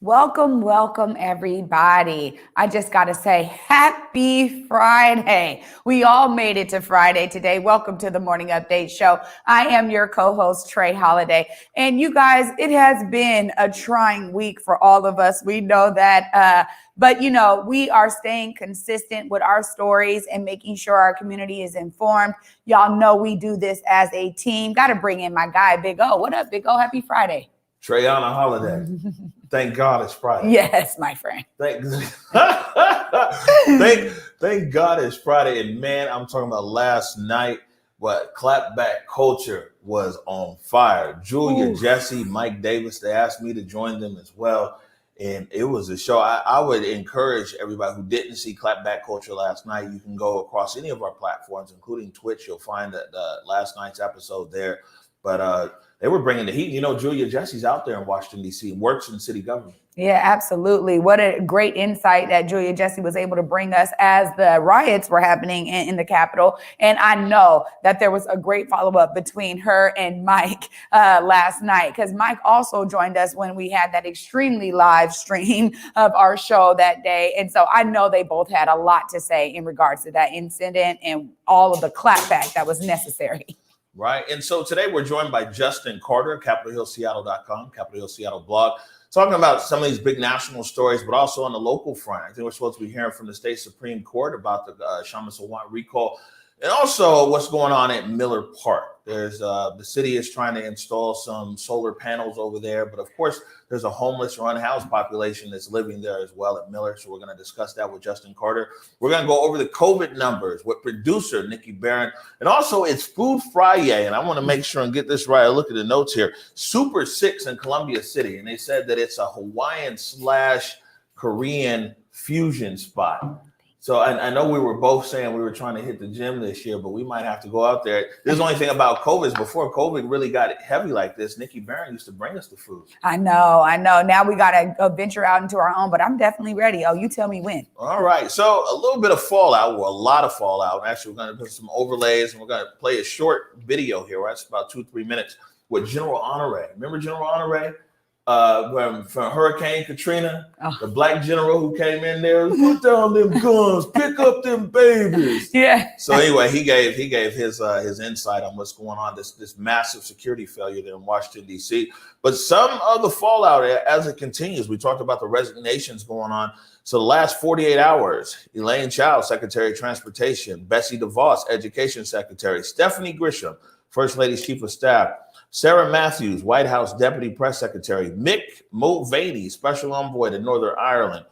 Welcome, welcome, everybody. I just got to say, happy Friday. We all made it to Friday today. Welcome to the Morning Update Show. I am your co-host, Trey Holiday. And you guys, it has been a trying week for all of us. We know that. But, we are staying consistent with our stories and making sure our community is informed. Y'all know we do this as a team. Got to bring in my guy, Big O. What up, Big O? Happy Friday. Trey on a holiday. Thank God it's Friday. Yes, my friend. Thank God it's Friday. And man, I'm talking about last night, but clapback culture was on fire. Julia, Jesse, Mike Davis, they asked me to join them as well. And it was a show. I would encourage everybody who didn't see clapback culture last night, you can go across any of our platforms, including Twitch. You'll find that last night's episode there. But they were bringing the heat. Julia Jesse's out there in Washington, D.C., works in city government. Yeah, absolutely. What a great insight that Julia Jesse was able to bring us as the riots were happening in the Capitol. And I know that there was a great follow-up between her and Mike last night, because Mike also joined us when we had that extremely live stream of our show that day. And so I know they both had a lot to say in regards to that incident and all of the clapback that was necessary. Right. And so today we're joined by Justin Carter, CapitolHillSeattle.com, Capitol Hill Seattle blog, talking about some of these big national stories, but also on the local front. I think we're supposed to be hearing from the state Supreme Court about the Shama Sawant recall, and also what's going on at Miller Park. There's the city is trying to install some solar panels over there, but of course there's a homeless or unhoused population that's living there as well at Miller. So we're going to discuss that with Justin Carter. We're going to go over the COVID numbers with producer Nikki Barron, and also it's Food Fri-YAY. And I want to make sure and get this right. I look at the notes here. Super 6 in Columbia City, and they said that it's a Hawaiian/Korean fusion spot. So I know we were both saying we were trying to hit the gym this year, but we might have to go out there. There's the only thing about COVID is before COVID really got heavy like this, Nikki Barron used to bring us the food. I know. Now we got to venture out into our own, but I'm definitely ready. Oh, you tell me when. All right. So a little bit of fallout, well, a lot of fallout. Actually, we're going to put some overlays, and we're going to play a short video here. Right? It's about 2-3 minutes with General Honore. Remember General Honore? From Hurricane Katrina, the black general who came in there, put down them guns, pick up them babies. Yeah. So anyway, he gave his insight on what's going on, this massive security failure there in Washington, D.C. But some of the fallout as it continues, we talked about the resignations going on. So the last 48 hours, Elaine Chao, Secretary of Transportation, Betsy DeVos, Education Secretary, Stephanie Grisham, First Lady's Chief of Staff, Sarah Matthews, White House Deputy Press Secretary, Mick Mulvaney, Special Envoy to Northern Ireland,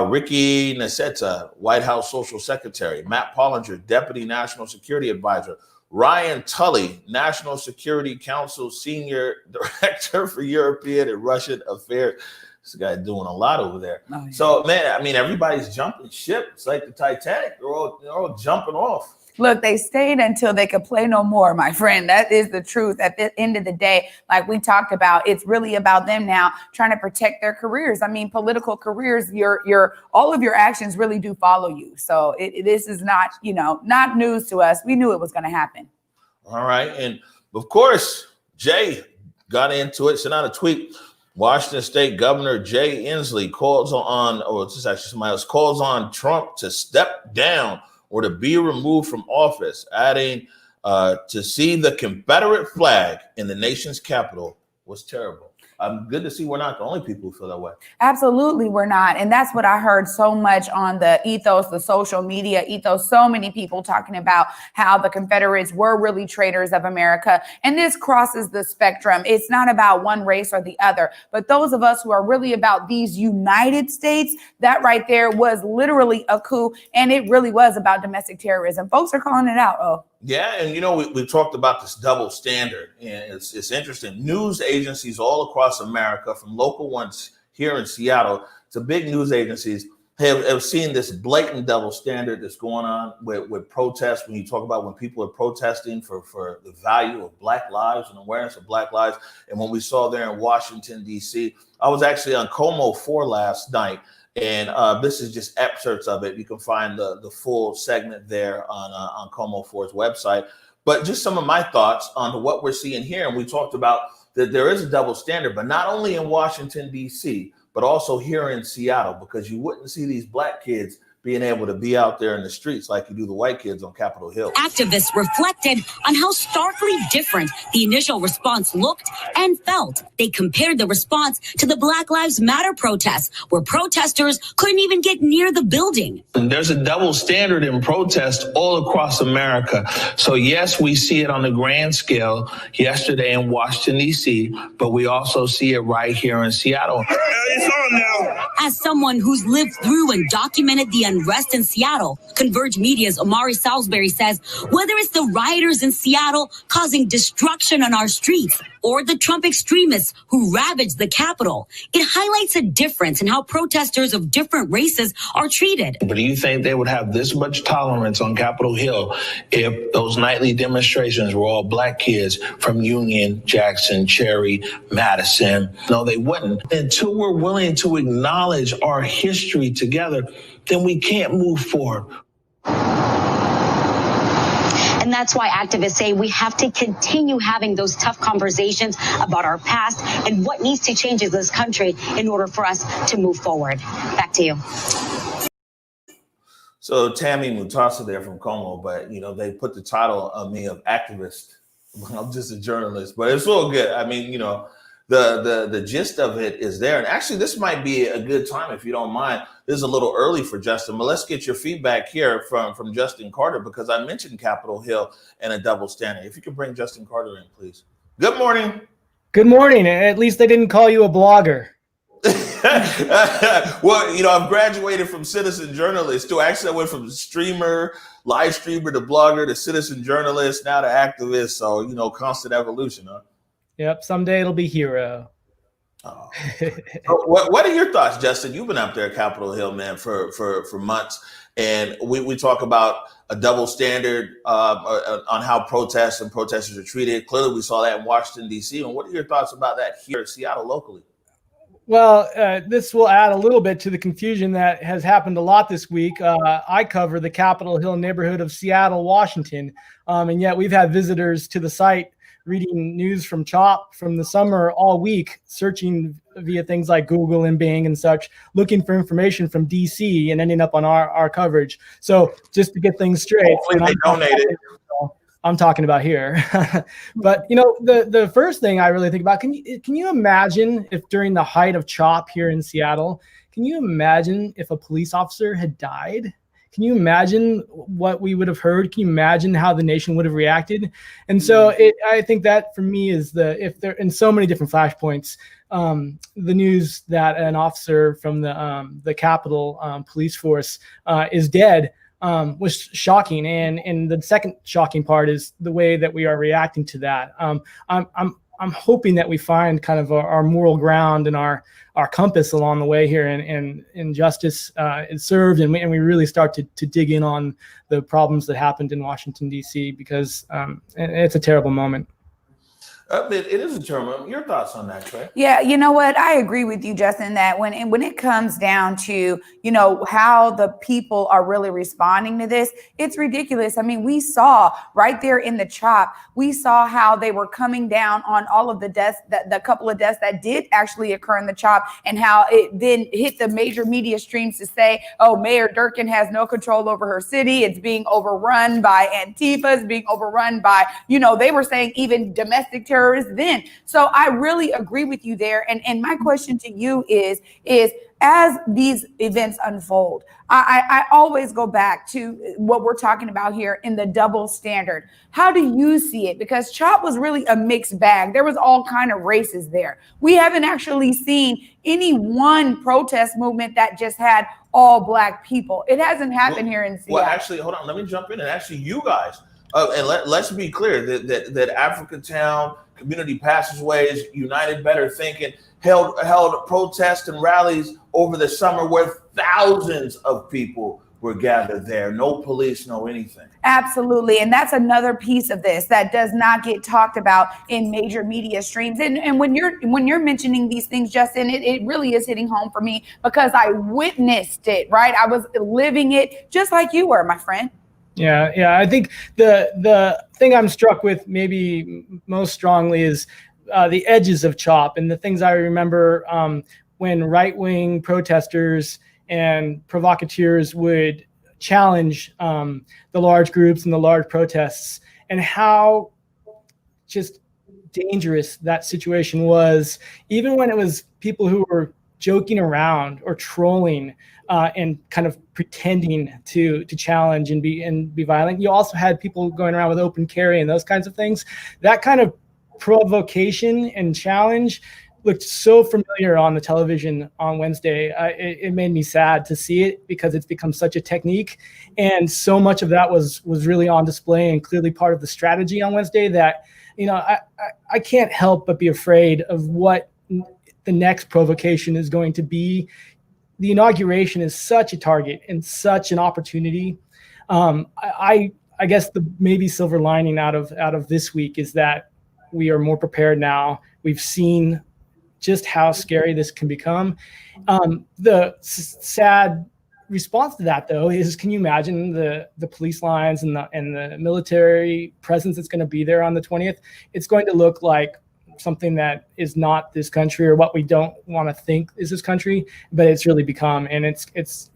Ricky Nasetta, White House Social Secretary, Matt Pollinger, Deputy National Security Advisor, Ryan Tully, National Security Council Senior Director for European and Russian Affairs. This guy doing a lot over there. Oh, yeah. So, man, I mean, everybody's jumping ship. It's like the Titanic. They're all jumping off. Look, they stayed until they could play no more, my friend. That is the truth. At the end of the day, like we talked about, it's really about them now trying to protect their careers. I mean, political careers, your all of your actions really do follow you. So this is not, not news to us. We knew it was going to happen. All right. And of course, Jay got into it, sent out a tweet. Washington State Governor Jay Inslee calls on Trump to step down or to be removed from office, adding to see the Confederate flag in the nation's capital was terrible. Good to see we're not the only people who feel that way. Absolutely, we're not. And that's what I heard so much on the ethos, the social media ethos. So many people talking about how the Confederates were really traitors of America. And this crosses the spectrum. It's not about one race or the other. But those of us who are really about these United States, that right there was literally a coup. And it really was about domestic terrorism. Folks are calling it out. Oh. Yeah, and we talked about this double standard, and it's interesting. News agencies all across America, from local ones here in Seattle to big news agencies, have seen this blatant double standard that's going on with protests. When you talk about when people are protesting for the value of Black lives and awareness of Black lives, and when we saw there in Washington, D.C., I was actually on Como 4 last night. And this is just excerpts of it. You can find the full segment there on Como 4's website. But just some of my thoughts on what we're seeing here. And we talked about that there is a double standard, but not only in Washington, D.C., but but also here in Seattle, because you wouldn't see these black kids being able to be out there in the streets like you do the white kids on Capitol Hill. Activists reflected on how starkly different the initial response looked and felt. They compared the response to the Black Lives Matter protests, where protesters couldn't even get near the building. And there's a double standard in protest all across America. So yes, we see it on the grand scale yesterday in Washington, D.C., but we also see it right here in Seattle. It's on now. As someone who's lived through and documented the unrest in Seattle, Converge Media's Omari Salisbury says whether it's the rioters in Seattle causing destruction on our streets or the Trump extremists who ravaged the Capitol, it highlights a difference in how protesters of different races are treated. But do you think they would have this much tolerance on Capitol Hill if those nightly demonstrations were all black kids from Union, Jackson, Cherry, Madison? No, they wouldn't. Until we're willing to acknowledge our history together, then we can't move forward. And that's why activists say we have to continue having those tough conversations about our past and what needs to change in this country in order for us to move forward. Back to you. So Tammy Mutasa there from Como, but you know, they put the title on me of activist. I'm just a journalist, but it's all good. I mean, you know, the gist of it is there. And actually, this might be a good time, if you don't mind. This is a little early for Justin, but let's get your feedback here from Justin Carter, because I mentioned Capitol Hill and a double standard. If you could bring Justin Carter in, please. Good morning. Good morning. At least they didn't call you a blogger. Well, you know, I've graduated from citizen journalist to actually I went from streamer, live streamer to blogger to citizen journalist, now to activist. So, you know, constant evolution, huh? Yep. Someday it'll be hero. Oh. What are your thoughts, Justin? You've been up there at Capitol Hill, man, for months. And we talk about a double standard on how protests and protesters are treated. Clearly, we saw that in Washington, D.C. And what are your thoughts about that here in Seattle locally? Well, this will add a little bit to the confusion that has happened a lot this week. I cover the Capitol Hill neighborhood of Seattle, Washington, and yet we've had visitors to the site reading news from CHOP from the summer all week, searching via things like Google and Bing and such, looking for information from DC and ending up on our coverage. So just to get things straight, hopefully they donated. I'm talking about here. But, you know, the first thing I really think about, can you imagine if during the height of CHOP here in Seattle, can you imagine if a police officer had died? Can you imagine what we would have heard? Can you imagine how the nation would have reacted? And so I think that for me is if they're in so many different flashpoints, the news that an officer from the Capitol Police Force is dead was shocking. And the second shocking part is the way that we are reacting to that. I'm hoping that we find kind of our moral ground and our compass along the way here, and justice is served, and we really start to dig in on the problems that happened in Washington, D.C., because it's a terrible moment. It is a term. Your thoughts on that, Trey? Yeah, you know what? I agree with you, Justin, that when it comes down to, you know, how the people are really responding to this, it's ridiculous. I mean, we saw right there in the CHOP, we saw how they were coming down on all of the deaths, the couple of deaths that did actually occur in the CHOP, and how it then hit the major media streams to say, oh, Mayor Durkin has no control over her city. It's being overrun by Antifa, it's being overrun by, you know, they were saying even domestic terrorism then. So I really agree with you there. And my question to you is as these events unfold, I always go back to what we're talking about here in the double standard. How do you see it? Because CHOP was really a mixed bag. There was all kind of races there. We haven't actually seen any one protest movement that just had all black people. It hasn't happened here in Seattle. Well, actually, hold on. Let me jump in. And actually, you guys, and let's be clear that Africatown, Community Passageways, United Better Thinking held protests and rallies over the summer where thousands of people were gathered there. No police, no anything. Absolutely. And that's another piece of this that does not get talked about in major media streams. And when you're mentioning these things, Justin, it really is hitting home for me because I witnessed it, right? I was living it just like you were, my friend. Yeah. I think the thing I'm struck with maybe most strongly is the edges of CHOP and the things I remember when right-wing protesters and provocateurs would challenge the large groups and the large protests, and how just dangerous that situation was, even when it was people who were joking around or trolling and kind of pretending to challenge and be violent. You also had people going around with open carry and those kinds of things. That kind of provocation and challenge looked so familiar on the television on Wednesday. It made me sad to see it, because it's become such a technique, and so much of that was really on display and clearly part of the strategy on Wednesday, that I can't help but be afraid of what the next provocation is going to be. The inauguration is such a target and such an opportunity. I guess the maybe silver lining out of this week is that we are more prepared now. We've seen just how scary this can become. The sad response to that, though, is, can you imagine the police lines and the military presence that's going to be there on the 20th? It's going to look like something that is not this country, or what we don't want to think is this country, but it's really become, and it's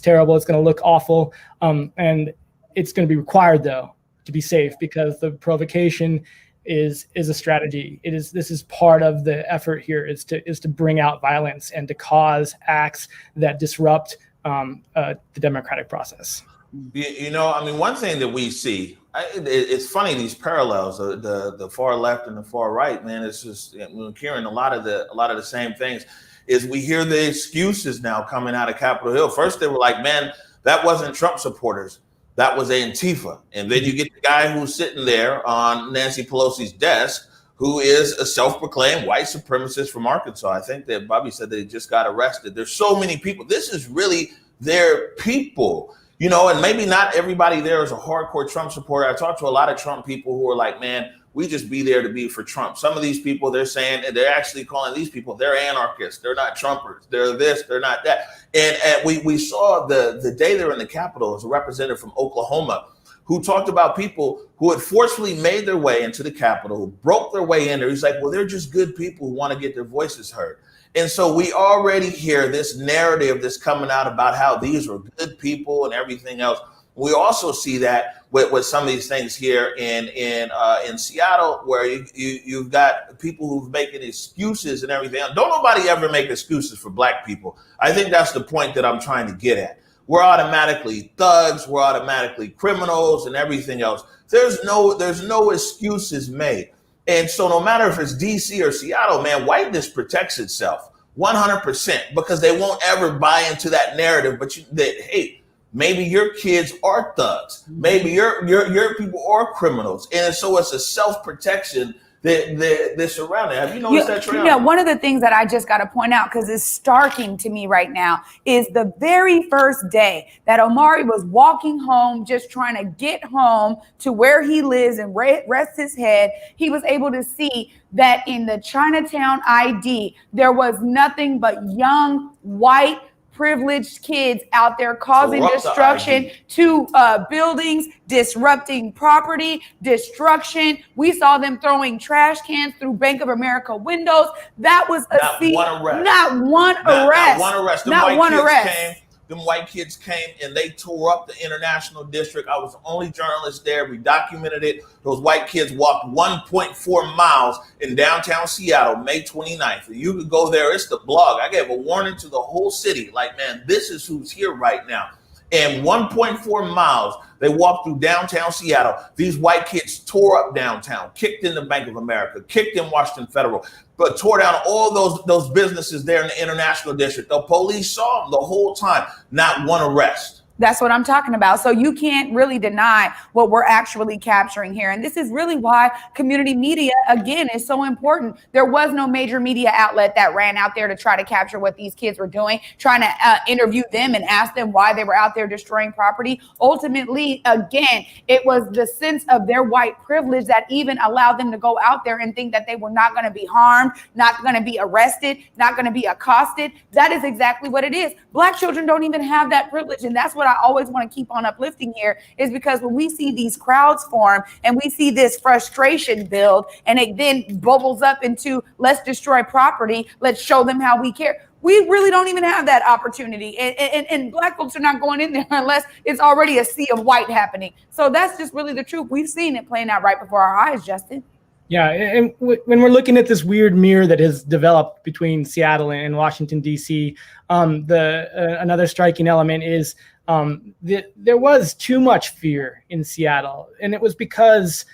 terrible. It's going to look awful, and it's going to be required, though, to be safe, because the provocation is a strategy. This is part of the effort here, is to bring out violence and to cause acts that disrupt the democratic process. One thing that we see, it's funny, these parallels, the far left and the far right, man. It's just, we're hearing a lot of the same things. Is we hear the excuses now coming out of Capitol Hill. First, they were like, man, that wasn't Trump supporters, that was Antifa. And then you get the guy who's sitting there on Nancy Pelosi's desk, who is a self-proclaimed white supremacist from Arkansas. I think that Bobby said they just got arrested. There's so many people. This is really their people. And maybe not everybody there is a hardcore Trump supporter. I talked to a lot of Trump people who are like, man, we just be there to be for Trump. Some of these people, they're saying, and they're actually calling these people, they're anarchists. They're not Trumpers. They're this, they're not that. And we saw the day they were in the Capitol as a representative from Oklahoma who talked about people who had forcefully made their way into the Capitol, who broke their way in there. He's like, well, they're just good people who want to get their voices heard. And so we already hear this narrative that's coming out about how these are good people and everything else. We also see that with some of these things here in Seattle, where you've got people who've making excuses and everything. Don't nobody ever make excuses for black people. I think that's the point that I'm trying to get at. We're automatically thugs, we're automatically criminals and everything else. There's no excuses made. And so no matter if it's DC or Seattle, man, whiteness protects itself 100%, because they won't ever buy into that narrative. But hey, maybe your kids are thugs. Maybe your people are criminals. And so it's a self-protection that surrounding. Have you noticed that, Trey? Yeah, one of the things that I just got to point out, because it's starking to me right now, is the very first day that Omari was walking home, just trying to get home to where he lives and rest his head, he was able to see that in the Chinatown ID, there was nothing but young, white, privileged kids out there causing destruction to buildings, disrupting property, destruction. We saw them throwing trash cans through Bank of America windows. That was not one arrest. Not one arrest. Them white kids came and they tore up the International District. I was the only journalist there. We documented it. Those white kids walked 1.4 miles in downtown Seattle, May 29th. You could go there. It's the blog. I gave a warning to the whole city. Like, man, this is who's here right now. And 1.4 miles, they walked through downtown Seattle. These white kids tore up downtown, kicked in the Bank of America, kicked in Washington Federal, but tore down all those businesses there in the International District. The police saw them the whole time. Not one arrest. That's what I'm talking about. So you can't really deny what we're actually capturing here. And this is really why community media, again, is so important. There was no major media outlet that ran out there to try to capture what these kids were doing, trying to interview them and ask them why they were out there destroying property. Ultimately, again, it was the sense of their white privilege that even allowed them to go out there and think that they were not going to be harmed, not going to be arrested, not going to be accosted. That is exactly what it is. Black children don't even have that privilege. And that's what I always want to keep on uplifting here, is because when we see these crowds form and we see this frustration build and it then bubbles up into let's destroy property, let's show them how we care. We really don't even have that opportunity. And Black folks are not going in there unless it's already a sea of white happening. So that's just really the truth. We've seen it playing out right before our eyes, Justin. Yeah, and when we're looking at this weird mirror that has developed between Seattle and Washington, D.C., another striking element is there was too much fear in Seattle. And it was because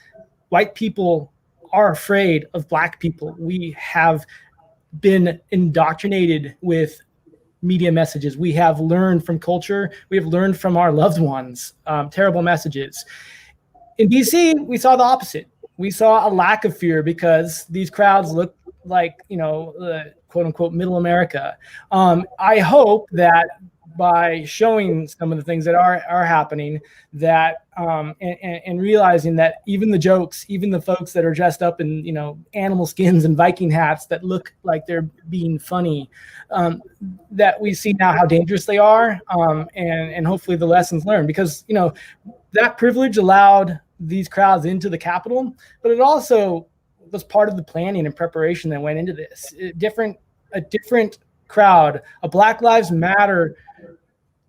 white people are afraid of Black people. We have been indoctrinated with media messages. We have learned from culture. We have learned from our loved ones, terrible messages. In D.C., we saw the opposite. We saw a lack of fear because these crowds look like, quote unquote, middle America. I hope that by showing some of the things that are happening, that and realizing that even the jokes, even the folks that are dressed up in animal skins and Viking hats that look like they're being funny, that we see now how dangerous they are, and hopefully the lessons learned, because that privilege allowed these crowds into the Capitol, but it also was part of the planning and preparation that went into this. A different crowd, a Black Lives Matter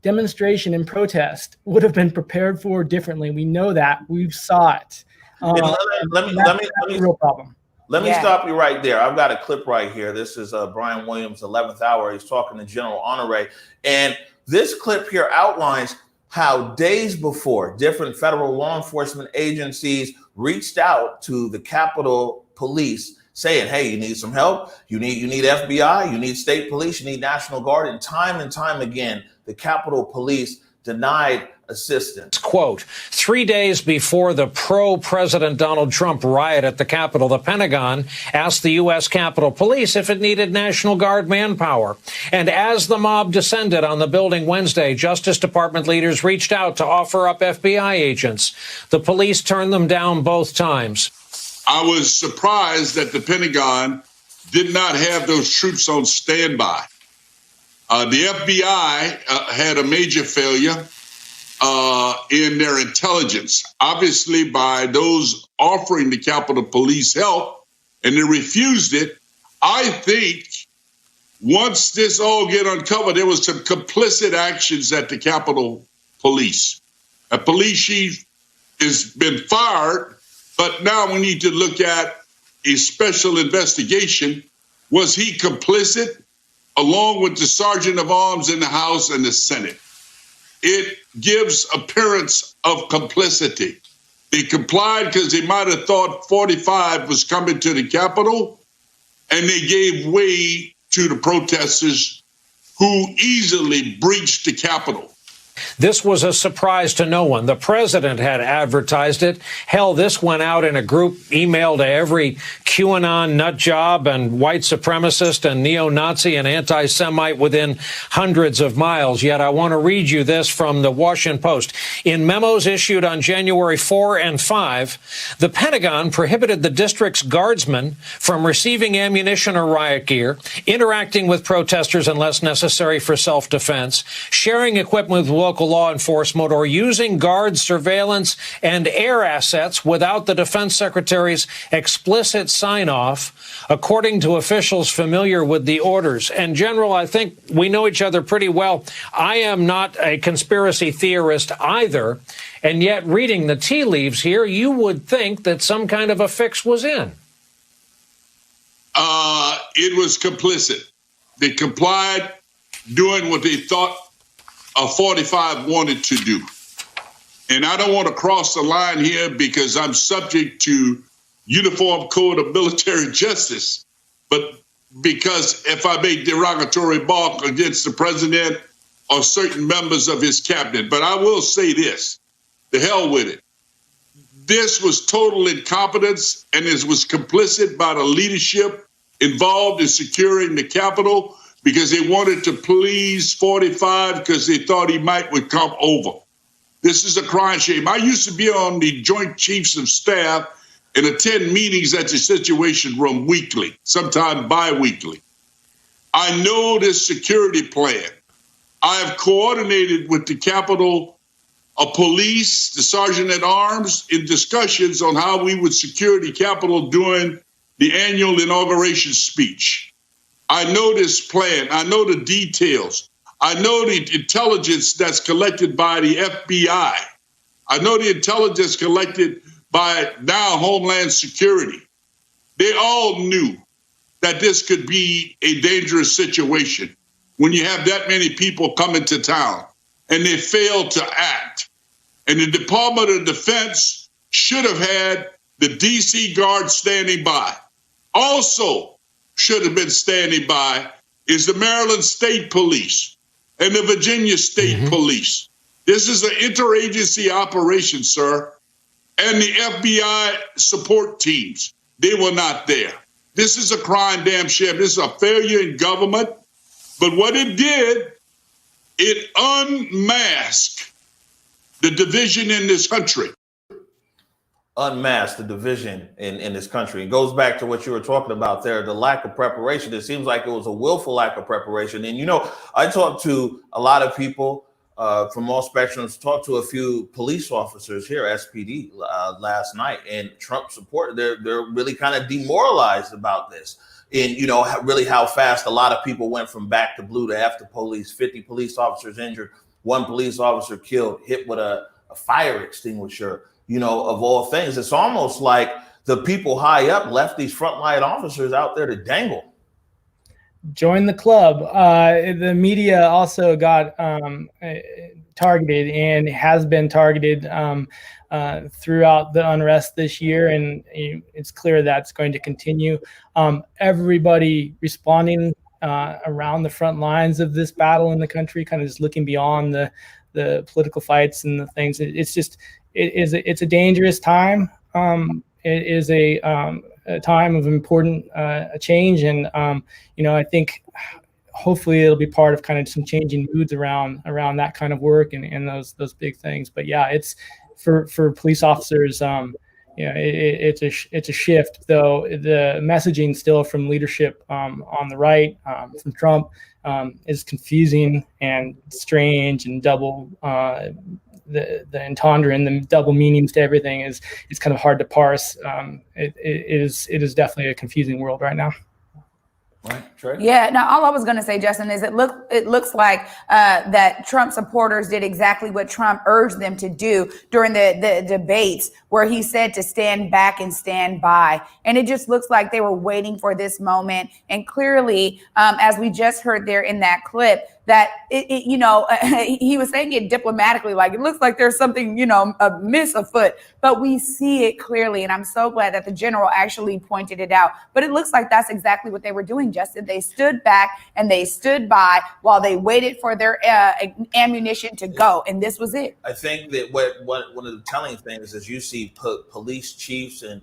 demonstration and protest would have been prepared for differently. We know that. We saw it. Let me real problem. Let me stop you right there. I've got a clip right here. This is Brian Williams, 11th Hour. He's talking to General Honore, and this clip here outlines how days before different federal law enforcement agencies reached out to the Capitol Police saying, hey, you need some help. You need FBI, you need state police, you need National Guard. And time again, the Capitol Police denied assistance. Quote, 3 days before the pro-President Donald Trump riot at the Capitol, the Pentagon asked the U.S. Capitol Police if it needed National Guard manpower. And as the mob descended on the building Wednesday, Justice Department leaders reached out to offer up FBI agents. The police turned them down both times. I was surprised that the Pentagon did not have those troops on standby. The FBI had a major failure in their intelligence, obviously by those offering the Capitol Police help, and they refused it. I think once this all get uncovered, there was some complicit actions at the Capitol Police. A police chief has been fired, but now we need to look at a special investigation. Was he complicit, along with the Sergeant of Arms in the House and the Senate? It gives appearance of complicity. They complied because they might have thought 45 was coming to the Capitol, and they gave way to the protesters who easily breached the Capitol. This was a surprise to no one. The president had advertised it. Hell, this went out in a group email to every QAnon nut job and white supremacist and neo-Nazi and anti-Semite within hundreds of miles. Yet I want to read you this from the Washington Post. In memos issued on January 4 and 5, the Pentagon prohibited the district's guardsmen from receiving ammunition or riot gear, interacting with protesters unless necessary for self-defense, sharing equipment with local law enforcement, or using guard surveillance and air assets without the defense secretary's explicit sign-off, according to officials familiar with the orders. And General, I think we know each other pretty well. I am not a conspiracy theorist either, and yet reading the tea leaves here, you would think that some kind of a fix was in. It was complicit. They complied doing what they thought 45 wanted to do. And I don't want to cross the line here because I'm subject to Uniform Code of Military Justice, but because if I make derogatory remark against the president or certain members of his cabinet. But I will say this, the hell with it. This was total incompetence, and it was complicit by the leadership involved in securing the Capitol, because they wanted to please 45 because they thought he would come over. This is a crying shame. I used to be on the Joint Chiefs of Staff and attend meetings at the Situation Room weekly, sometimes bi-weekly. I know this security plan. I have coordinated with the Capitol Police, the Sergeant at Arms, in discussions on how we would secure the Capitol during the annual inauguration speech. I know this plan. I know the details. I know the intelligence that's collected by the FBI. I know the intelligence collected by now Homeland Security. They all knew that this could be a dangerous situation when you have that many people coming to town, and they failed to act. And the Department of Defense should have had the DC Guard standing by. Also should have been standing by is the Maryland State Police and the Virginia State Police. This is an interagency operation, sir. And the FBI support teams, they were not there. This is a crime, damn shame. This is a failure in government. But what it did, it unmasked the division in this country. Unmask the division in this country. It goes back to what you were talking about there, the lack of preparation. It seems like it was a willful lack of preparation. And, you know, I talked to a lot of people from all spectrums, talked to a few police officers here, SPD, last night, and Trump support. They're really kind of demoralized about this. And, you know, really how fast a lot of people went from back to blue to after police, 50 police officers injured, one police officer killed, hit with a fire extinguisher. You know, of all things, it's almost like the people high up left these frontline officers out there to dangle. Join the club. The media also got targeted and has been targeted throughout the unrest this year, and it's clear that's going to continue. Everybody responding around the front lines of this battle in the country, kind of just looking beyond the political fights and the things. It's a dangerous time. It is a time of important change, and you know, I think hopefully it'll be part of kind of some changing moods around that kind of work and those big things. But yeah, it's for police officers. You know, it's a shift, though the messaging still from leadership on the right, from Trump, is confusing and strange and double. The entendre and the double meanings to everything is kind of hard to parse. It is definitely a confusing world right now. Right, Trey? Yeah. Now, all I was going to say, Justin, is it looks like that Trump supporters did exactly what Trump urged them to do during the debates, where he said to stand back and stand by. And it just looks like they were waiting for this moment. And clearly, as we just heard there in that clip, that you know, he was saying it diplomatically, like it looks like there's something, you know, amiss afoot, but we see it clearly. And I'm so glad that the general actually pointed it out. But it looks like that's exactly what they were doing, Justin. They stood back and they stood by while they waited for their ammunition to go. And this was it. I think that what one of the telling things is you see police chiefs and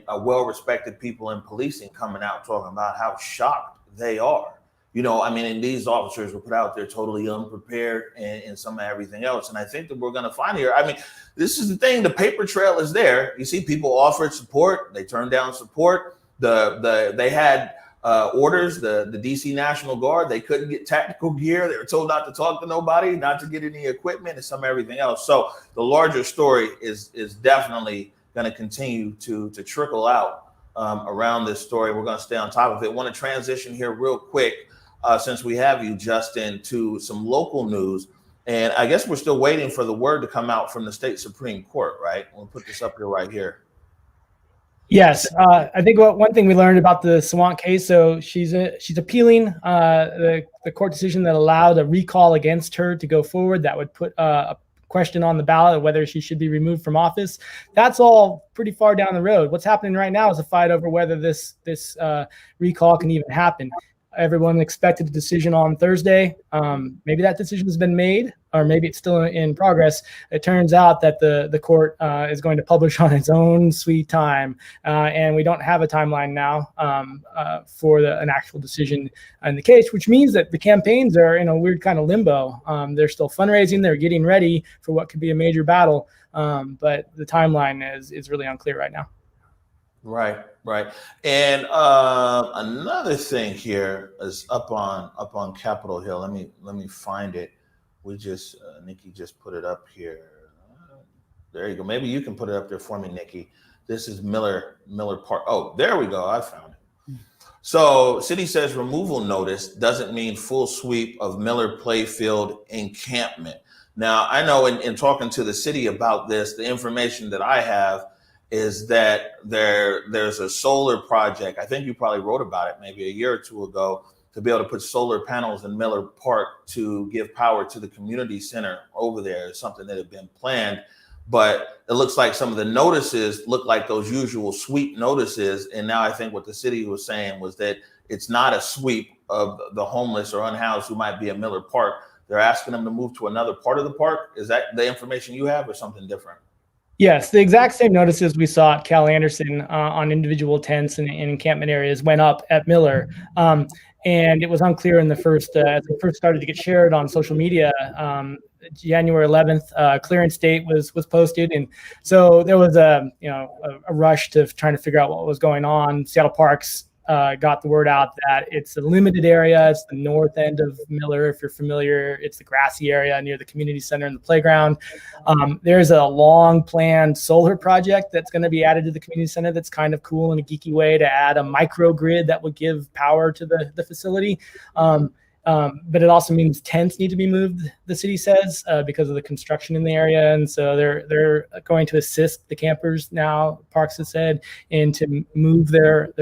well-respected people in policing coming out talking about how shocked they are. You know, I mean, and these officers were put out there totally unprepared and some of everything else. And I think that we're going to find here. I mean, this is the thing. The paper trail is there. You see people offered support. They turned down support. They had orders, the DC National Guard. They couldn't get tactical gear. They were told not to talk to nobody, not to get any equipment and some everything else. So the larger story is definitely going to continue to trickle out around this story. We're going to stay on top of it. Want to transition here real quick. Since we have you, Justin, to some local news. And I guess we're still waiting for the word to come out from the state Supreme Court, right? We'll put this up here right here. Yes. I think one thing we learned about the Sawant case, so she's appealing the court decision that allowed a recall against her to go forward. That would put a question on the ballot of whether she should be removed from office. That's all pretty far down the road. What's happening right now is a fight over whether this recall can even happen. Everyone expected a decision on Thursday. Maybe that decision has been made, or maybe it's still in progress. It turns out that the court is going to publish on its own sweet time, and we don't have a timeline now for an actual decision in the case, which means that the campaigns are in a weird kind of limbo. They're still fundraising. They're getting ready for what could be a major battle, but the timeline is really unclear right now. Right. And another thing here is up on Capitol Hill. Let me find it. We just Nikki just put it up here. There you go. Maybe you can put it up there for me, Nikki. This is Miller Park. Oh, there we go. I found it. So city says removal notice doesn't mean full sweep of Miller Playfield encampment. Now, I know in talking to the city about this, the information that I have is that there's a solar project. I think you probably wrote about it maybe a year or two ago, to be able to put solar panels in Miller Park to give power to the community center over there. Is something that had been planned. But it looks like some of the notices look like those usual sweep notices. And now I think what the city was saying was that it's not a sweep of the homeless or unhoused who might be in Miller Park. They're asking them to move to another part of the park. Is that the information you have, or something different? Yes, the exact same notices we saw at Cal Anderson on individual tents and encampment areas went up at Miller. And it was unclear in the first, as it first started to get shared on social media. January 11th, clearance date was posted, and so there was a rush to trying to figure out what was going on. Seattle Parks got the word out that it's a limited area. It's the north end of Miller, if you're familiar. It's the grassy area near the community center and the playground. There's a long planned solar project that's going to be added to the community center that's kind of cool in a geeky way, to add a microgrid that will give power to the facility. But it also means tents need to be moved, the city says, because of the construction in the area. And so they're going to assist the campers now, Parks has said, and to move their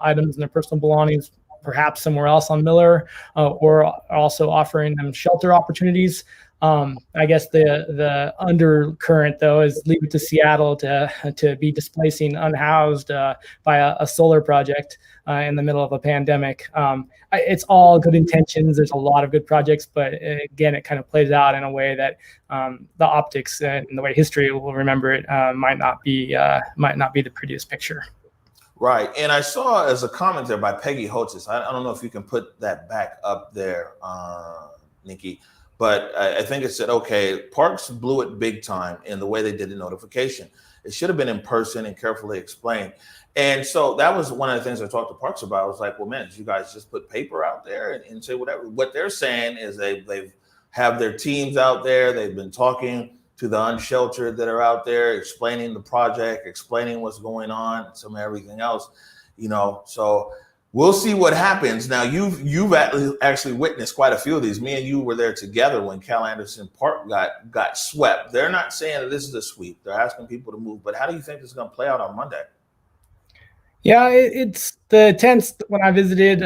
items and their personal belongings perhaps somewhere else on Miller, or also offering them shelter opportunities. I guess the undercurrent, though, is leave it to Seattle to be displacing unhoused by a solar project in the middle of a pandemic. It's all good intentions. There's a lot of good projects, but again, it kind of plays out in a way that the optics and the way history will remember it might not be the prettiest picture. Right. And I saw as a comment there by Peggy Holtzis. I don't know if you can put that back up there, Nikki. But I think it said, okay, Parks blew it big time in the way they did the notification. It should have been in person and carefully explained. And so that was one of the things I talked to Parks about. I was like, well, man, did you guys just put paper out there and say whatever? What they're saying is they've have their teams out there. They've been talking to the unsheltered that are out there, explaining the project, explaining what's going on, some of everything else, so we'll see what happens. Now, you've actually witnessed quite a few of these. Me and you were there together when Cal Anderson Park got swept. They're not saying that this is a sweep. They're asking people to move. But how do you think this is going to play out on Monday? Yeah, it's the tents. When I visited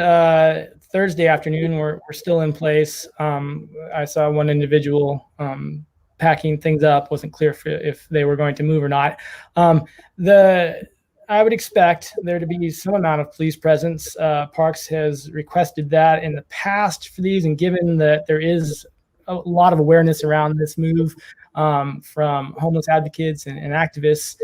Thursday afternoon, were still in place. I saw one individual packing things up. Wasn't clear if they were going to move or not. I would expect there to be some amount of police presence. Parks has requested that in the past for these, and given that there is a lot of awareness around this move from homeless advocates and activists,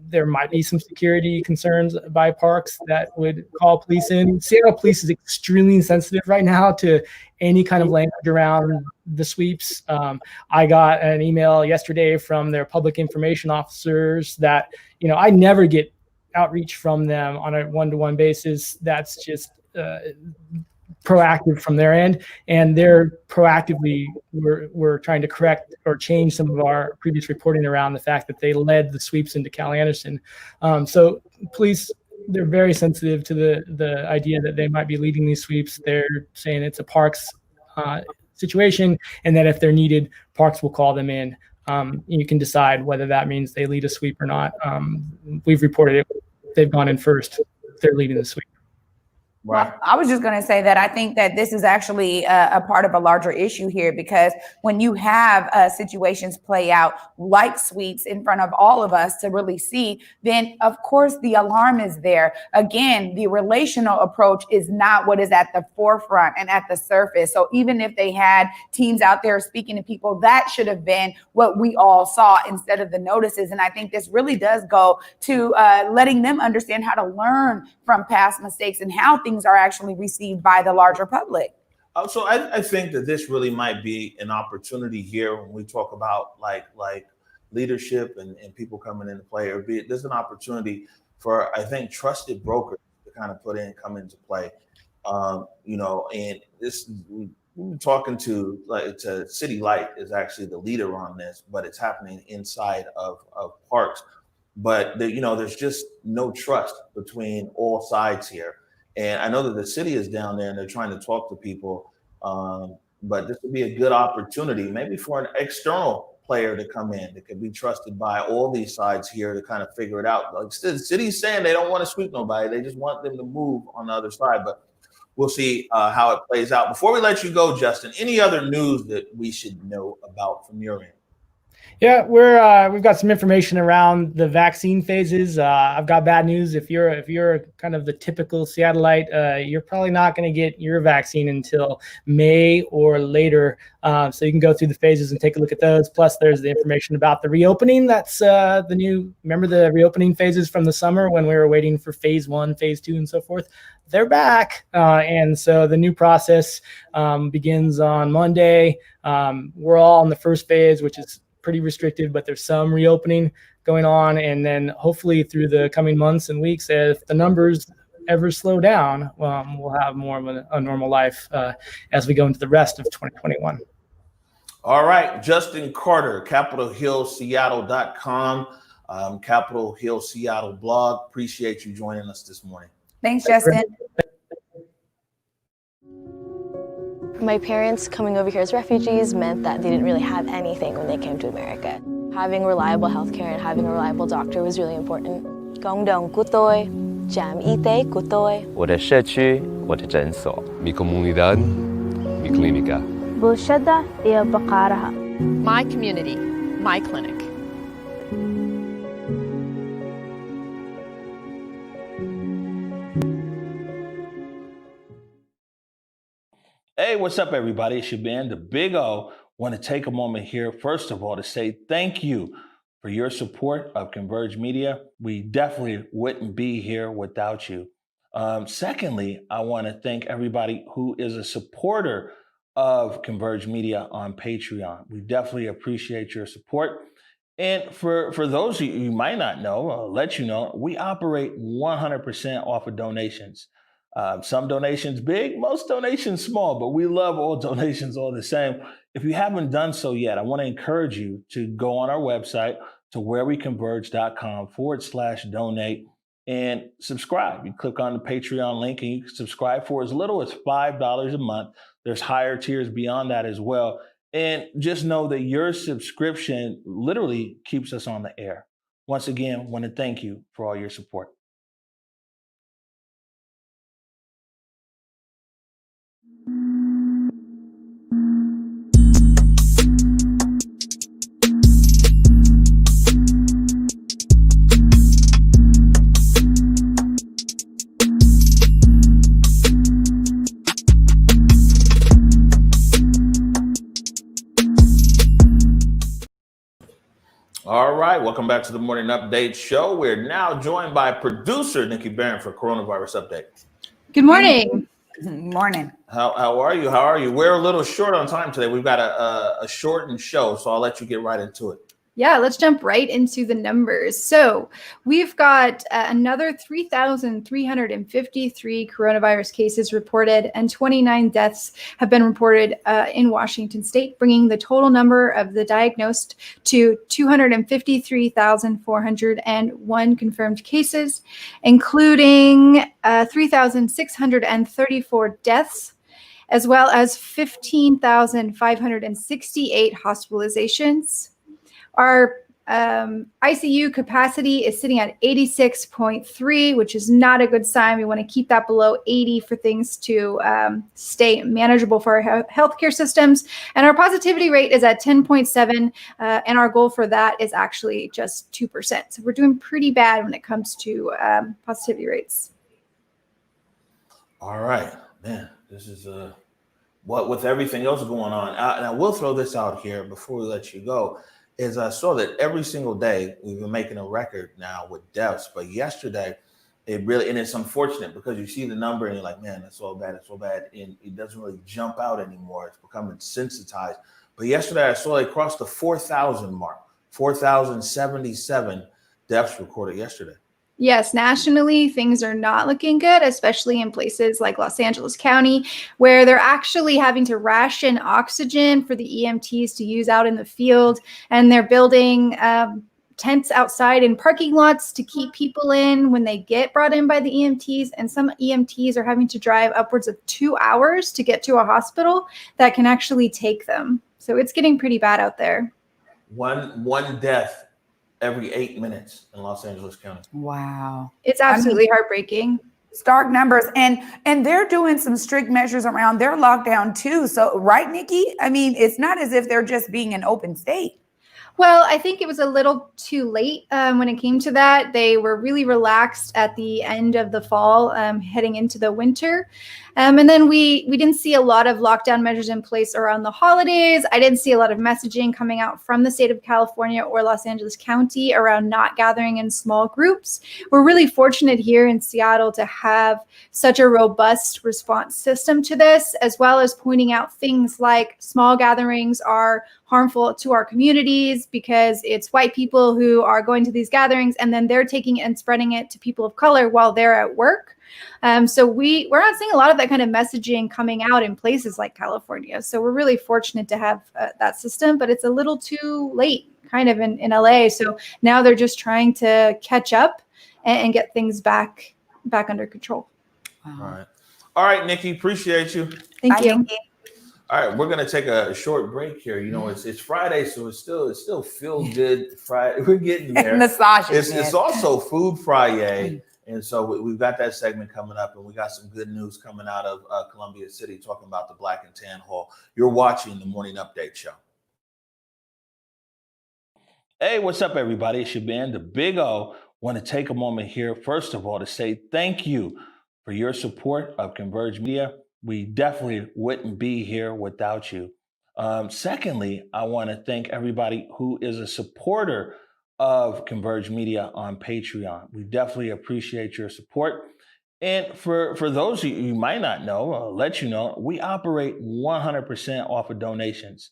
there might be some security concerns by Parks that would call police in. Seattle police is extremely sensitive right now to any kind of language around the sweeps. I got an email yesterday from their public information officers that, I never get outreach from them on a one-to-one basis. That's just proactive from their end, and they're proactively we're trying to correct or change some of our previous reporting around the fact that they led the sweeps into Cal Anderson. So police, they're very sensitive to the idea that they might be leading these sweeps. They're saying it's a Parks situation, and that if they're needed, Parks will call them in. You can decide whether that means they lead a sweep or not. We've reported it. They've gone in first. They're leading the sweep. Well, I was just going to say that I think that this is actually a part of a larger issue here, because when you have situations play out like sweeps in front of all of us to really see, then of course the alarm is there. Again, the relational approach is not what is at the forefront and at the surface. So even if they had teams out there speaking to people, that should have been what we all saw instead of the notices. And I think this really does go to letting them understand how to learn from past mistakes and how things are actually received by the larger public. So I think that this really might be an opportunity here when we talk about like leadership and people coming into play. There's an opportunity for, I think, trusted brokers to kind of come into play. And this, we've been talking to City Light is actually the leader on this, but it's happening inside of Parks. But there's just no trust between all sides here. And I know that the city is down there and they're trying to talk to people. But this would be a good opportunity, maybe for an external player to come in that could be trusted by all these sides here to kind of figure it out. Like the city's saying they don't want to sweep nobody. They just want them to move on the other side. But we'll see how it plays out. Before we let you go, Justin, any other news that we should know about from your end? Yeah, we've got some information around the vaccine phases. I've got bad news. If you're kind of the typical Seattleite, you're probably not going to get your vaccine until May or later. So you can go through the phases and take a look at those. Plus, there's the information about the reopening. That's remember the reopening phases from the summer when we were waiting for phase 1, phase 2, and so forth. They're back. And so the new process begins on Monday. We're all in the first phase, which is pretty restrictive, but there's some reopening going on. And then hopefully through the coming months and weeks, if the numbers ever slow down, we'll have more of a normal life as we go into the rest of 2021. All right, Justin Carter, CapitolHillSeattle.com, Capitol Hill Seattle blog. Appreciate you joining us this morning. Thanks, Justin. My parents coming over here as refugees meant that they didn't really have anything when they came to America. Having reliable healthcare and having a reliable doctor was really important. Gongdong kutoy, jam ite kutoy. 我的社区，我的诊所。Mi comunidad, mi clínica. Bulshada iyo baqaaraha. My community, my clinic. Hey, what's up, everybody? It's your man, the Big O. Want to take a moment here, first of all, to say thank you for your support of Converge Media. We definitely wouldn't be here without you. Secondly, I want to thank everybody who is a supporter of Converge Media on Patreon. We definitely appreciate your support. And for those of you might not know, I'll let you know, we operate 100% off of donations. Some donations big, most donations small, but we love all donations all the same. If you haven't done so yet, I want to encourage you to go on our website to whereweconverge.com/donate and subscribe. You click on the Patreon link and you can subscribe for as little as $5 a month. There's higher tiers beyond that as well. And just know that your subscription literally keeps us on the air. Once again, I want to thank you for all your support. All right, welcome back to the Morning Update Show. We're now joined by producer Nikki Barron for Coronavirus Update. Good morning. Good morning. How are you? How are you? We're a little short on time today. We've got a shortened show, so I'll let you get right into it. Yeah, let's jump right into the numbers. So we've got another 3,353 coronavirus cases reported and 29 deaths have been reported in Washington state, bringing the total number of the diagnosed to 253,401 confirmed cases, including 3,634 deaths, as well as 15,568 hospitalizations. Our ICU capacity is sitting at 86.3, which is not a good sign. We want to keep that below 80 for things to stay manageable for our healthcare systems. And our positivity rate is at 10.7, and our goal for that is actually just 2%. So we're doing pretty bad when it comes to positivity rates. All right, man, this is what with everything else going on. And I will throw this out here before we let you go. Is I saw that every single day we've been making a record now with deaths, but yesterday it really, and it's unfortunate because you see the number and you're like, man, that's so bad, and it doesn't really jump out anymore. It's becoming sensitized. But yesterday I saw it crossed the 4,000 mark, 4,077 deaths recorded yesterday. Yes, nationally, things are not looking good, especially in places like Los Angeles County, where they're actually having to ration oxygen for the EMTs to use out in the field. And they're building tents outside in parking lots to keep people in when they get brought in by the EMTs. And some EMTs are having to drive upwards of 2 hours to get to a hospital that can actually take them. So it's getting pretty bad out there. One death every 8 minutes in Los Angeles County. Wow. It's absolutely heartbreaking. Stark numbers. And they're doing some strict measures around their lockdown too. So, right, Nikki? I mean, it's not as if they're just being an open state. Well, I think it was a little too late when it came to that. They were really relaxed at the end of the fall, heading into the winter. And then we didn't see a lot of lockdown measures in place around the holidays. I didn't see a lot of messaging coming out from the state of California or Los Angeles County around not gathering in small groups. We're really fortunate here in Seattle to have such a robust response system to this, as well as pointing out things like small gatherings are harmful to our communities because it's white people who are going to these gatherings and then they're taking it and spreading it to people of color while they're at work. So we're not seeing a lot of that kind of messaging coming out in places like California. So we're really fortunate to have that system, but it's a little too late kind of in LA. So now they're just trying to catch up and get things back under control. All right, Nikki, appreciate you. Thank you. Nikki. All right, we're gonna take a short break here. You know, it's Friday, so it's still feel good Friday. We're getting there. Massages. It's also Food Fri-YAY, and so we've got that segment coming up, and we got some good news coming out of Columbia City talking about the Black and Tan Hall. You're watching the Morning Update Show. Hey, what's up, everybody? It's your man, the Big O. Want to take a moment here, first of all, to say thank you for your support of Converge Media. We definitely wouldn't be here without you. Secondly, I want to thank everybody who is a supporter of Converge Media on Patreon. We definitely appreciate your support. And for those of you might not know, I'll let you know, we operate 100% off of donations.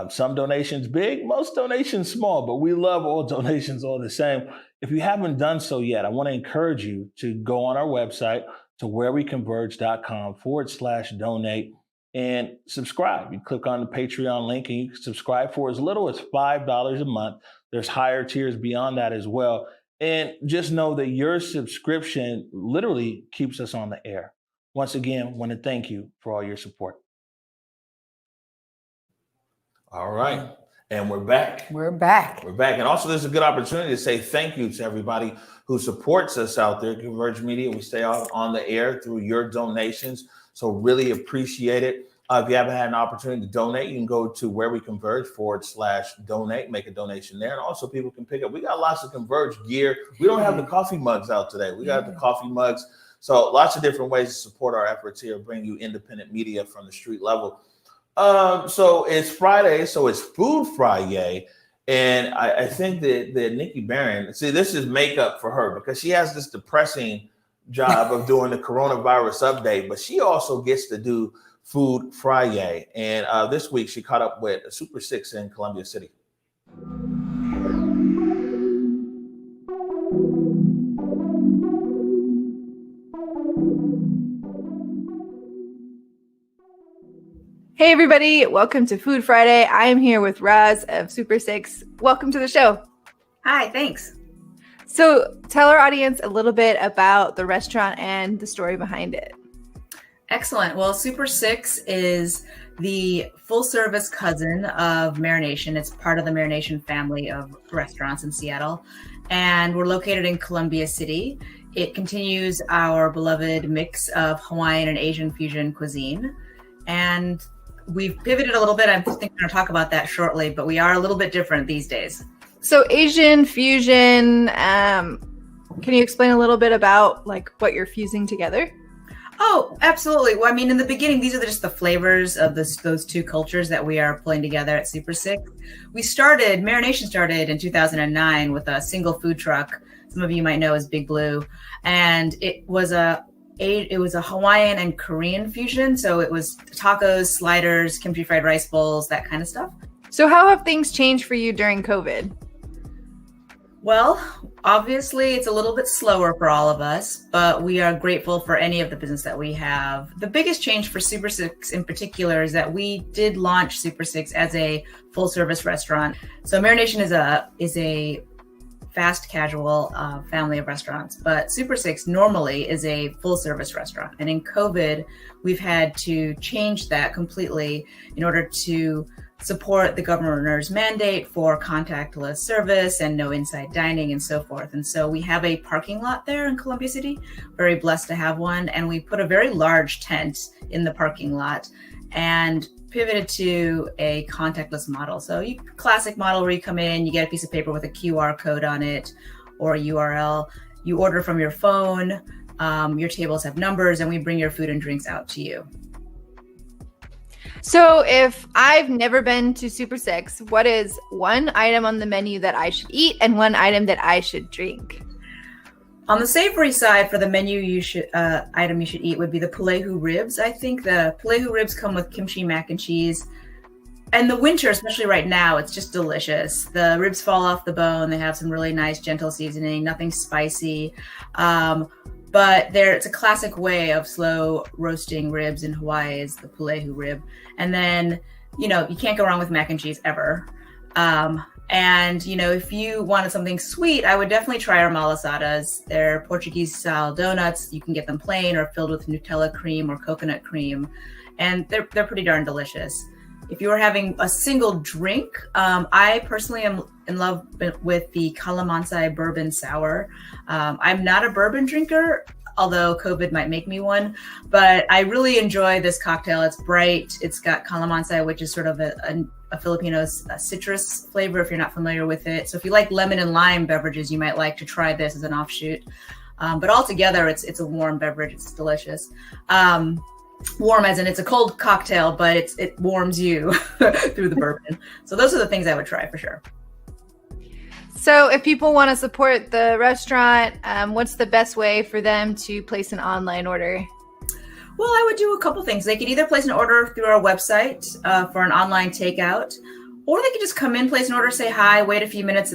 Some donations big, most donations small, but we love all donations all the same. If you haven't done so yet, I want to encourage you to go on our website to whereweconverge.com/donate and subscribe. You click on the Patreon link and you can subscribe for as little as $5 a month. There's higher tiers beyond that as well. And just know that your subscription literally keeps us on the air. Once again, want to thank you for all your support. All right. And we're back. We're back. We're back. And also, there's a good opportunity to say thank you to everybody who supports us out there, Converge Media. We stay on the air through your donations. So really appreciate it. If you haven't had an opportunity to donate, you can go to whereweconverge.com/donate, make a donation there. And also people can pick up. We got lots of Converge gear. We don't have the coffee mugs out today. We got the coffee mugs. So lots of different ways to support our efforts here, bring you independent media from the street level. So it's Friday, so it's Food Fri-YAY. And I think that Nikki Barron, see, this is makeup for her because she has this depressing job of doing the coronavirus update, but she also gets to do Food Fri-YAY. And this week she caught up with Super 6 in Columbia City. Hey everybody, welcome to Food Friday. I am here with Raz of Super 6. Welcome to the show. Hi, thanks. So tell our audience a little bit about the restaurant and the story behind it. Excellent. Well, Super 6 is the full service cousin of Marination. It's part of the Marination family of restaurants in Seattle. And we're located in Columbia City. It continues our beloved mix of Hawaiian and Asian fusion cuisine. And we've pivoted a little bit. I think we're going to talk about that shortly, but we are a little bit different these days. So Asian fusion, can you explain a little bit about like what you're fusing together? Oh, absolutely. Well, I mean, in the beginning, these are just the flavors of those two cultures that we are pulling together at Super 6. Marination started in 2009 with a single food truck. Some of you might know as Big Blue. And it was a Hawaiian and Korean fusion. So it was tacos, sliders, kimchi fried rice bowls, that kind of stuff. So how have things changed for you during COVID? Well, obviously it's a little bit slower for all of us, but we are grateful for any of the business that we have. The biggest change for Super 6 in particular is that we did launch Super 6 as a full service restaurant. So Marination is a fast casual family of restaurants. But Super 6 normally is a full service restaurant. And in COVID, we've had to change that completely in order to support the governor's mandate for contactless service and no inside dining and so forth. And so we have a parking lot there in Columbia City, very blessed to have one. And we put a very large tent in the parking lot and pivoted to a contactless model. So classic model where you come in, you get a piece of paper with a QR code on it or a URL, you order from your phone, your tables have numbers, and we bring your food and drinks out to you. So if I've never been to Super 6, what is one item on the menu that I should eat and one item that I should drink? On the savory side, for the menu item you should eat would be the pulehu ribs. I think the pulehu ribs come with kimchi mac and cheese. And the winter, especially right now, it's just delicious. The ribs fall off the bone. They have some really nice, gentle seasoning, nothing spicy. But it's a classic way of slow roasting ribs in Hawaii is the pulehu rib. And then, you can't go wrong with mac and cheese ever. And, if you wanted something sweet, I would definitely try our malasadas. They're Portuguese-style donuts. You can get them plain or filled with Nutella cream or coconut cream. And they're pretty darn delicious. If you were having a single drink, I personally am in love with the Calamansai bourbon sour. I'm not a bourbon drinker, although COVID might make me one, but I really enjoy this cocktail. It's bright. It's got Calamansai, which is sort of a Filipino citrus flavor if you're not familiar with it. So if you like lemon and lime beverages, you might like to try this as an offshoot. But altogether, it's a warm beverage. It's delicious. Warm as in it's a cold cocktail, but it warms you through the bourbon. So those are the things I would try for sure. So if people want to support the restaurant, what's the best way for them to place an online order? Well, I would do a couple things. They could either place an order through our website for an online takeout, or they could just come in, place an order, say hi, wait a few minutes,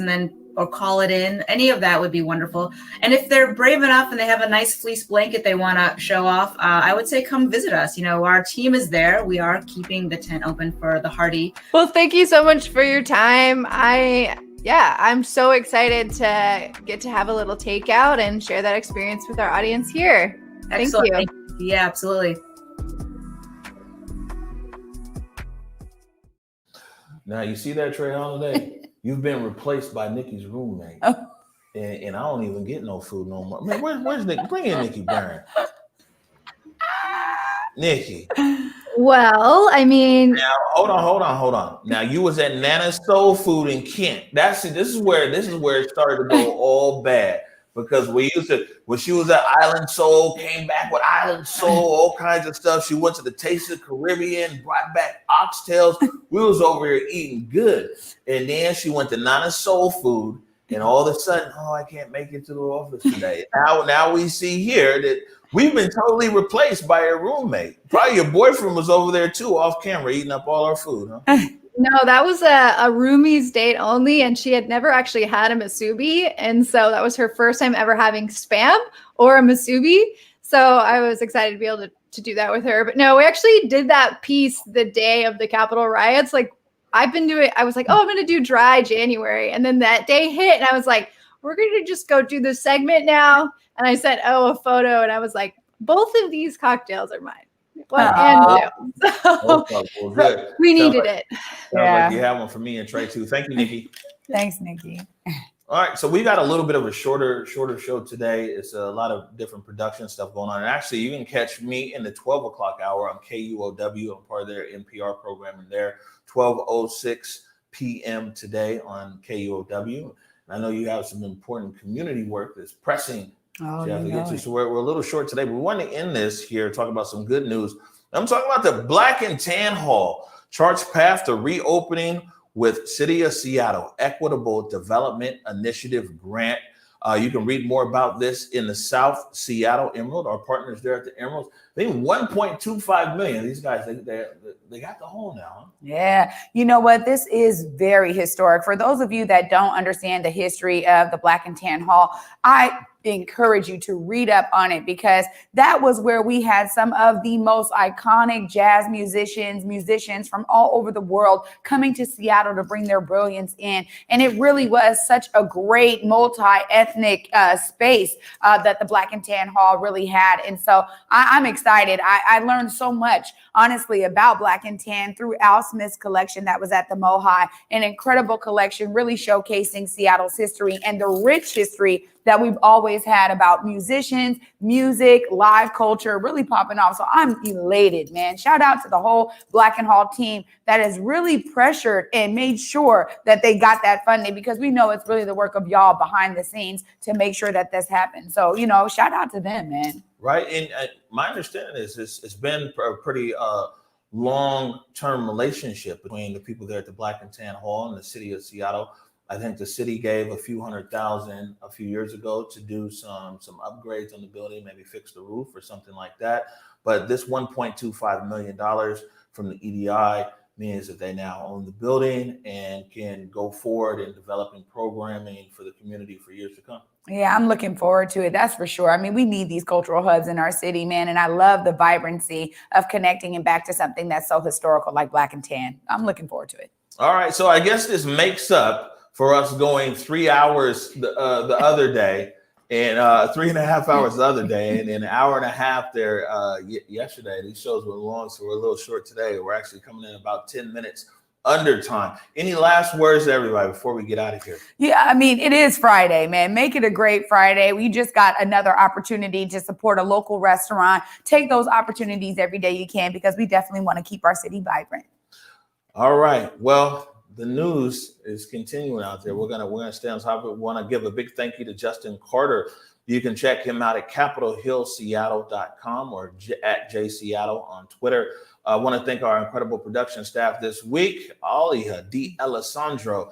or call it in. Any of that would be wonderful. And if they're brave enough and they have a nice fleece blanket they want to show off, I would say come visit us. Our team is there. We are keeping the tent open for the hearty. Well, thank you so much for your time. I'm so excited to get to have a little takeout and share that experience with our audience here. Excellent. Thank you. Yeah, absolutely. Now, you see that, Trey Holiday? You've been replaced by Nikki's roommate. Oh. And I don't even get no food no more. Man, where's Nikki? Bring in Nikki Byrne. Nikki. Well, I mean, now hold on. Now you was at Nana's Soul Food in Kent. This is where it started to go all bad because when she was at Island Soul, came back with Island Soul, all kinds of stuff. She went to the Taste of the Caribbean, brought back oxtails. We was over here eating good, and then she went to Nana's Soul Food, and all of a sudden, I can't make it to the office today. Now we see here that we've been totally replaced by a roommate. Probably your boyfriend was over there too, off camera, eating up all our food, huh? No, that was a roomie's date only, and she had never actually had a masubi, and so that was her first time ever having Spam or a masubi. So I was excited to be able to do that with her. But no, we actually did that piece the day of the Capitol riots. Like I was like, I'm going to do dry January, and then that day hit, and I was like, we're going to just go do this segment now. And I sent a photo, and I was like, both of these cocktails are mine. One and two. So good. We needed it. Yeah. Like you have one for me and Trey too. Thank you, Nikki. Thanks, Nikki. All right, so we got a little bit of a shorter show today. It's a lot of different production stuff going on. And actually, you can catch me in the 12 o'clock hour on KUOW. I'm part of their NPR program in there, 12:06 p.m. today on KUOW. And I know you have some important community work that's pressing. So we're a little short today, but we want to end this here, talk about some good news. I'm talking about the Black and Tan Hall, charts path to reopening with City of Seattle Equitable Development Initiative grant. You can read more about this in the South Seattle Emerald. Our partners there at the Emerald, they need $1.25 million. These guys, they got the hole now. Huh? Yeah. You know what? This is very historic. For those of you that don't understand the history of the Black and Tan Hall, I encourage you to read up on it, because that was where we had some of the most iconic jazz musicians from all over the world coming to Seattle to bring their brilliance in. And it really was such a great multi-ethnic space that the Black and Tan Hall really had. And so I'm excited. I learned so much, honestly, about Black and Tan through Al Smith's collection that was at the Mohai, an incredible collection really showcasing Seattle's history and the rich history that we've always had about musicians, music, live culture really popping off. So I'm elated, man. Shout out to the whole Black and Hall team that has really pressured and made sure that they got that funding, because we know it's really the work of y'all behind the scenes to make sure that this happens. So, you know, shout out to them, man. Right. And my understanding is it's been a pretty long-term relationship between the people there at the Black and Tan Hall and the city of Seattle. I think the city gave a few $100,000 a few years ago to do some upgrades on the building, maybe fix the roof or something like that. But this $1.25 million from the EDI means that they now own the building and can go forward in developing programming for the community for years to come. Yeah, I'm looking forward to it. That's for sure. I mean, we need these cultural hubs in our city, man. And I love the vibrancy of connecting and back to something that's so historical like Black and Tan. I'm looking forward to it. All right. So I guess this makes up for us going 3 hours the other day, and 3.5 hours the other day, and an hour and a half there yesterday. These shows were long, so we're a little short today. We're actually coming in about 10 minutes under time. Any last words to everybody before we get out of here? Yeah, I mean, it is Friday, man. Make it a great Friday. We just got another opportunity to support a local restaurant. Take those opportunities every day you can, because we definitely want to keep our city vibrant. All right. Well, the news is continuing out there. We're gonna stay on top of it. We want to give a big thank you to Justin Carter. You can check him out at CapitolHillSeattle.com or at JSeattle on Twitter. I want to thank our incredible production staff this week: Alia, D. Alessandro,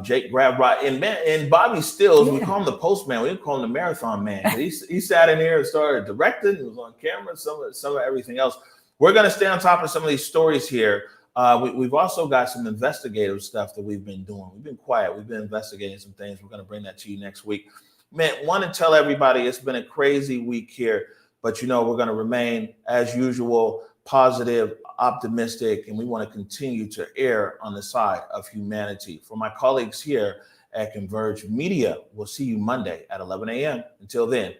Jake Grabrot, and Bobby Stills. We call him the postman. We didn't call him the marathon man. He sat in here and started directing. He was on camera. Some of everything else. We're gonna stay on top of some of these stories here. We've also got some investigative stuff that we've been doing. We've been quiet. We've been investigating some things. We're going to bring that to you next week. Man, want to tell everybody it's been a crazy week here, but, you know, we're going to remain, as usual, positive, optimistic, and we want to continue to err on the side of humanity. For my colleagues here at Converge Media, we'll see you Monday at 11 a.m. Until then,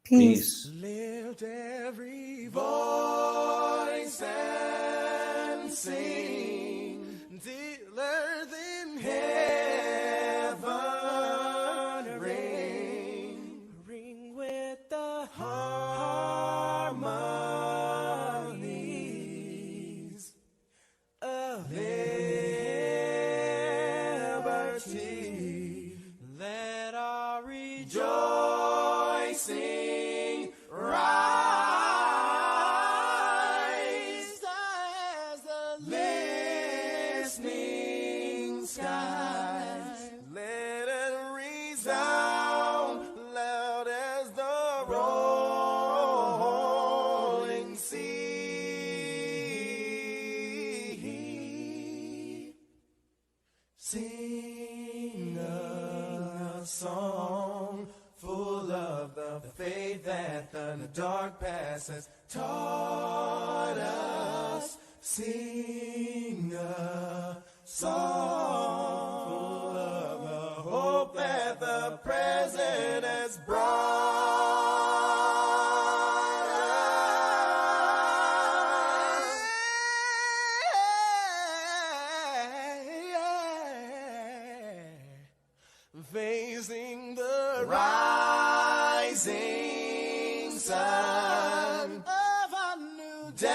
peace. Lift every voice and sing till earth in heaven ring with the harmonies of liberty. Let our rejoicing rise as the listening skies. Let it resound loud as the rolling sea. Sing a song full of the faith that the dark past has taught us. Sing a song full of the hope that the present has brought us. Facing the rising sun of a new day.